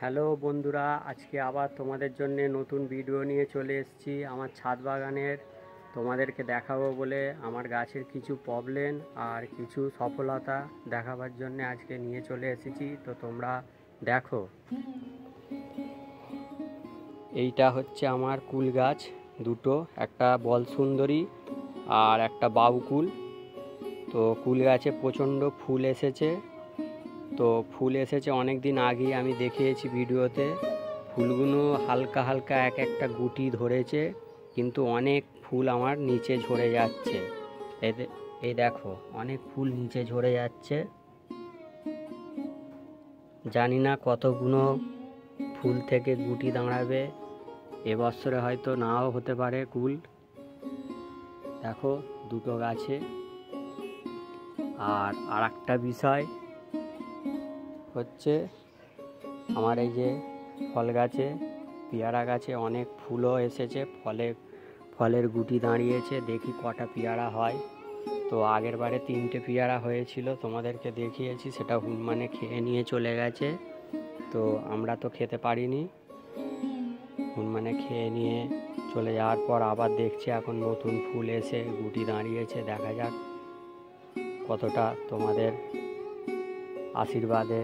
Hello বন্ধুরা, আজকে আবার তোমাদের জন্য নতুন ভিডিও নিয়ে চলে এসেছি আমার ছাদ বাগানের। তোমাদেরকে দেখাবো বলে আমার গাছের কিছু প্রবলেম আর কিছু সফলতা দেখাবার জন্য আজকে নিয়ে চলে এসেছি। তো তোমরা দেখো, এইটা হচ্ছে আমার কুল গাছ দুটো, একটা বল সুন্দরী আর একটা বাবুকুল। তো কুল গাছে প্রচণ্ড ফুল এসেছে। তো ফুল এসেছে অনেক দিন আগেই আমি দেখিয়েছি ভিডিওতে। ফুলগুলো হালকা হালকা এক একটা গুটি ধরেছে, কিন্তু অনেক ফুল আমার নিচে ঝরে যাচ্ছে। এই দেখো, অনেক ফুল নিচে ঝরে যাচ্ছে। জানি না কতগুলো ফুল থেকে গুটি দাঁড়াবে, এবছরে হয়তো নাও হতে পারে কুল। দেখো দুটো গাছে। আর একটা বিষয় হচ্ছে, আমার এই যে ফল গাছে, পেয়ারা গাছে অনেক ফুলও এসেছে, ফলের গুটি দাঁড়িয়েছে। দেখি কটা পেয়ারা হয়। তো আগের বারে 3টে পেয়ারা হয়েছিল, তোমাদেরকে দেখিয়েছি, সেটা হনুমানে খেয়ে নিয়ে চলে গেছে। তো আমরা তো খেতে পারিনি, হনুমানে খেয়ে নিয়ে চলে যাওয়ার পর আবার দেখছি এখন নতুন ফুল এসে গুটি দাঁড়িয়েছে। দেখা যাক কতটা তোমাদের আশীর্বাদে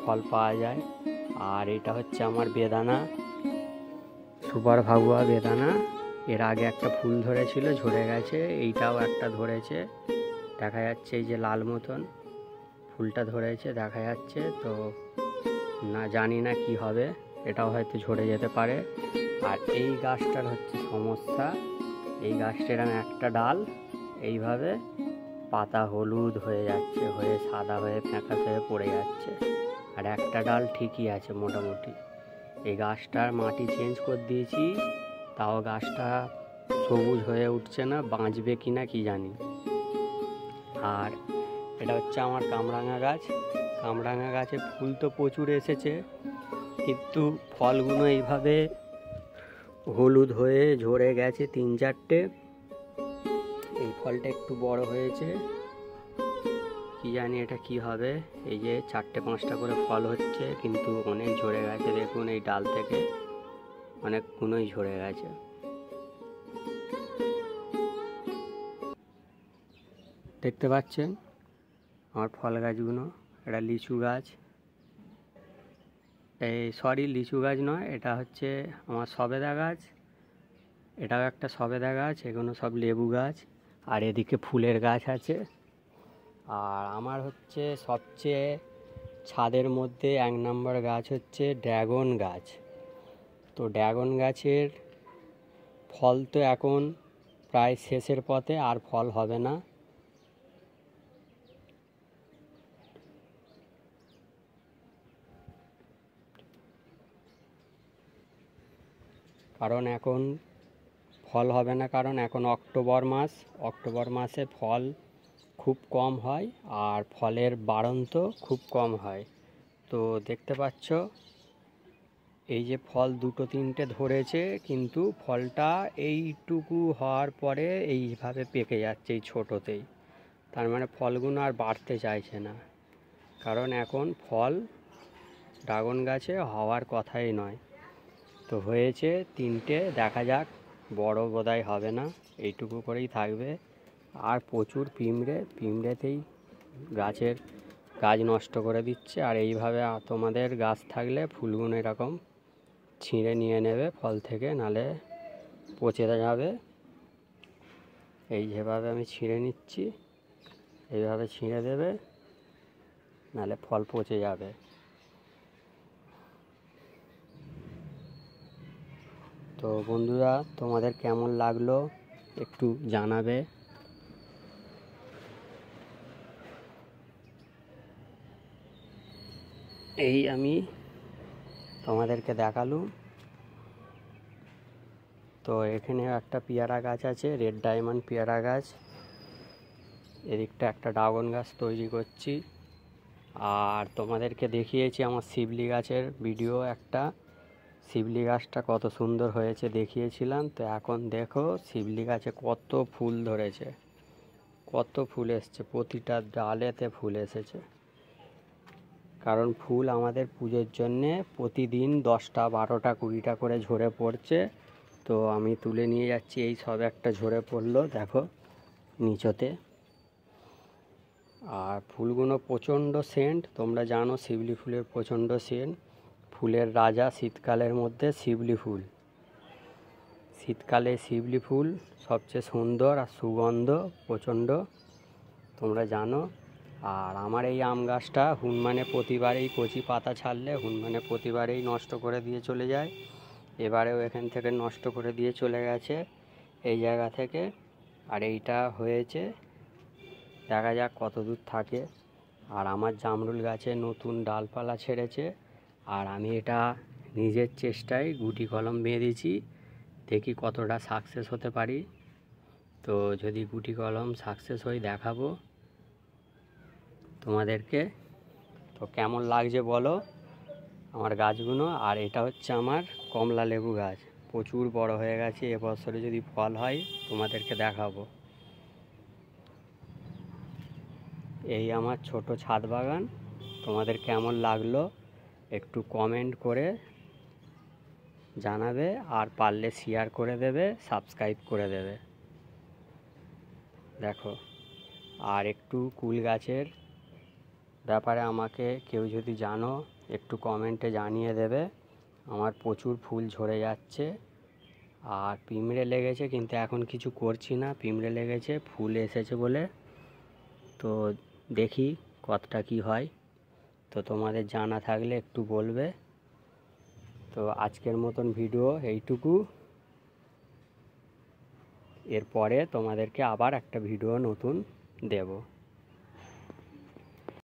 ফল পাওয়া যায়। আর এটা হচ্ছে আমার বেদানা, সুপার ভাগুয়া বেদানা। এর আগে একটা ফুল ধরেছিল, ঝরে গেছে। এইটাও একটা ধরেছে, দেখা যাচ্ছে। এই যে লাল মতন ফুলটা ধরেছে দেখা যাচ্ছে। তো না, জানি না কি হবে, এটাও হয়তো ঝরে যেতে পারে। আর এই গাছটার হচ্ছে সমস্যা, এই গাছটার একটা ডাল এইভাবে পাতা হলুদ হয়ে যাচ্ছে, হয়ে সাদা হয়ে ফ্যাকাশে হয়ে পড়ে যাচ্ছে। আর একটা ডাল ঠিকই আছে মোটামুটি। এই গাছটার মাটি চেঞ্জ করে দিয়েছি, তাও গাছটা সবুজ হয়ে উঠছে না, বাঁচবে কি না কি জানি। আর এটা হচ্ছে আমার কামরাঙা গাছ। কামরাঙা গাছে ফুল তো প্রচুর এসেছে, কিন্তু ফলগুলো এইভাবে হলুদ হয়ে ঝরে গেছে 3-4টে। এই ফলটা একটু বড় হয়েছে, কি জানি এটা কি হবে। এই যে 4টে-5টা করে ফল হচ্ছে, কিন্তু অনেক ঝরে গেছে। দেখুন এই ডাল থেকে অনেকগুলোই ঝরে গেছে। দেখতে পাচ্ছেন আমার ফল গাছগুলো। এটা লিচু গাছ, লিচু গাছ নয়, এটা হচ্ছে আমার সবেদা গাছ। এটাও একটা সবেদা গাছ। এগুলো সব লেবু গাছ। আর এদিকে ফুলের গাছ আছে। আর আমার হচ্ছে সবচেয়ে ছাদের মধ্যে 1 নম্বর গাছ হচ্ছে ড্রাগন গাছ। তো ড্রাগন গাছের ফল তো এখন প্রায় শেষের পথে, আর ফল হবে না। কারণ এখন ফল হবে না, কারণ এখন অক্টোবর মাসে ফল খুব কম হয়, আর ফলের বাড়ন্ত খুব কম হয়। তো দেখতে পাচ্ছ এই যে ফল 2-3টে ধরেছে, কিন্তু ফলটা এইটুকু হওয়ার পরে এইভাবে পেকে যাচ্ছে এই ছোটোতেই। তার মানে ফলগুলো আর বাড়তে চাইছে না, কারণ এখন ফল ড্রাগন গাছে হওয়ার কথাই নয়। তো হয়েছে 3টে, দেখা যাক, বড় বোধহয় হবে না, এইটুকু করেই থাকবে। আর প্রচুর পিঁমড়েতেই গাছ নষ্ট করে দিচ্ছে। আর এইভাবে তোমাদের গাছ থাকলে ফুলগুলো এরকম ছিঁড়ে নিয়ে নেবে ফল থেকে, নালে পচে যাবে। এই যেভাবে আমি ছিঁড়ে নিচ্ছি, এইভাবে ছিঁড়ে দেবে, নালে ফল পচে যাবে। তো বন্ধুরা, তোমাদের কেমন লাগলো একটু জানাবে। এই আমি তোমাদেরকে দেখালুম। তো এখানে একটা পেয়ারা গাছ আছে, রেড ডায়মন্ড পেয়ারা গাছ। এদিকটা একটা ড্রাগন গাছ তৈরি করছি। আর তোমাদেরকে দেখিয়েছি আমার শিবলি গাছের ভিডিও একটা। শিবলি গাছটা কত সুন্দর হয়েছে দেখিয়েছিলাম। তো এখন দেখো শিবলি গাছে কত ফুল ধরেছে, কত ফুল এসছে, প্রতিটা ডালেতে ফুল এসেছে। কারণ ফুল আমাদের পুজোর জন্যে প্রতিদিন 10টা 12টা 20টা করে ঝরে পড়ছে। তো আমি তুলে নিয়ে যাচ্ছি, এই সব একটা ঝরে পড়লো দেখো নিচতে। আর ফুলগুলো প্রচণ্ড সেন্ট, তোমরা জানো শিউলি ফুলের প্রচণ্ড সেন্ট। ফুলের রাজা শীতকালের মধ্যে শিউলি ফুল। শীতকালে শিউলি ফুল সবচেয়ে সুন্দর আর সুগন্ধ প্রচণ্ড, তোমরা জানো। আর আমার এই আম গাছটা হনুমানে প্রতিবারেই কচি পাতা ছাড়লে হনুমানে প্রতিবারেই নষ্ট করে দিয়ে চলে যায়। এবারেও এখান থেকে নষ্ট করে দিয়ে চলে গেছে এই জায়গা থেকে। আর এইটা হয়েছে, দেখা যাক কত দূর থাকে। আর আমার জামরুল গাছে নতুন ডালপালা ছেড়েছে, আর আমি এটা নিজের চেষ্টায় গুটি কলম বেঁধেছি, দেখি কতটা সাকসেস হতে পারি। তো যদি গুটি কলম সাকসেস হই দেখাবো তোমাদেরকে। তো কেমন লাগছে বলো আমার গাছগুলো। আর এটা হচ্ছে আমার কমলা লেবু গাছ, প্রচুর বড় হয়ে গেছে, এবছরে যদি ফল হয় তোমাদেরকে দেখাবো। এই আমার ছোট ছাদ বাগান, তোমাদের কেমন লাগলো একটু কমেন্ট করে জানাবে, আর পারলে শেয়ার করে দেবে, সাবস্ক্রাইব করে দেবে। দেখো, আর একটু কুল গাছের ব্যাপারে আমাকে কেউ যদি জানো একটু কমেন্টে জানিয়ে দেবে। আমার প্রচুর ফুল ঝরে যাচ্ছে। আর পিঁমড়ে লেগেছে, কিন্তু এখন কিছু করছি না, পিঁমড়ে লেগেছে ফুল এসেছে বলে। তো দেখি কতটা কি হয়, তো তোমাদের জানা থাকলে একটু বলবে। তো আজকের মতন ভিডিও এইটুকু, এরপরে তোমাদেরকে আবার একটা ভিডিও নতুন দেব।